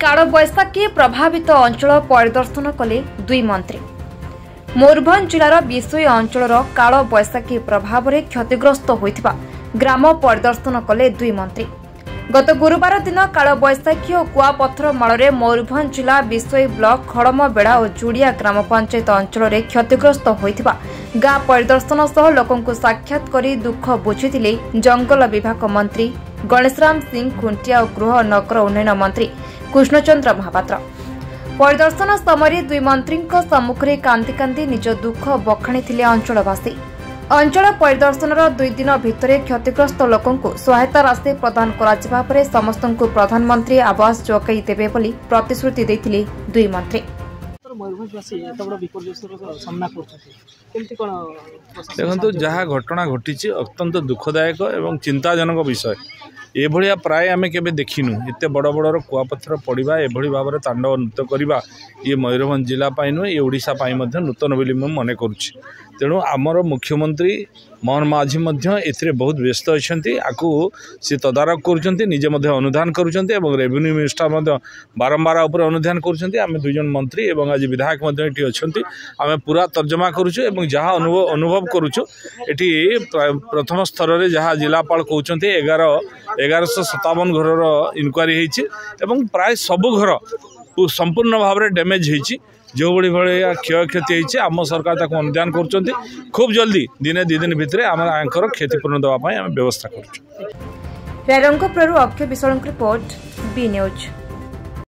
कालबैशाखी प्रभावित अंचल परिदर्शन कले दुई मंत्री। मयूरभंज जिलार विशोई अंचल कालबैशाखी प्रभाव में क्षतिग्रस्त होइथिबा ग्राम परिदर्शन कले दुई मंत्री। गत गुरुवार दिन कालबैशाखी और कुआपथर माड़ मयूरभंज जिला विशोई ब्लॉक खड़मबेड़ा और जुड़िया ग्राम पंचायत अंचल में क्षतिग्रस्त होइथिबा गाँ परिदर्शन सह लोकंकु साक्षात करी दुख बुझिथिले जंगल विभाग मंत्री गणेशराम सिंह खुंटिया और गृह नगर उन्नयन मंत्री कृष्णचंद्र महापात्र। परिदर्शन समय दुई मंत्री सम्मुख में कांदी कांदी निज दुख बखाणी अंचलवासी। अंचल परिदर्शन दुई दिन भितर क्षतिग्रस्त लोकंकु सहायता राशि प्रदान करा परे समस्तंकु प्रधानमंत्री आवास जोगाई देबे बोली प्रतिश्रुति देथिले दुई मंत्री। देखो जहाँ घटना घटी अत्यंत दुखदायक एवं चिंताजनक विषय। एभलिया प्राय आम के देखिनु एत बड़ बड़ कुआपथर पड़ा एभली भाव में तांडव नृत्य करवा ये मयूरभंज जिला नुहे ये ओडिशा नूतन बोली मन करुच्ची। तेणु आमर मुख्यमंत्री मोहन माझी ए बहुत व्यस्त अच्छा सी तदारख करुँचे अनुधान करुँचे रेवेन्यू मिनिस्टर बारंबार अनुधान करुँचे। दुई जन मंत्री एवं आज विधायक अच्छा आम पूरा तर्जमा करुचु जहाँ अनुभव करुचु एटी प्रथम स्तर में जहाँ जिलापाल कहते 1157 घर इनक्वारी होती प्राय सबू घर संपूर्ण भाव में डैमेज होती जो भाया क्षय क्षति होती आम सरकार ताको अनुदान कर खूब जल्दी दिने दि दिन भितर आम क्षतिपूर्ण देवाई व्यवस्था कर। रायरंगपुर अक्षय विश्वाल रिपोर्ट बी न्यूज।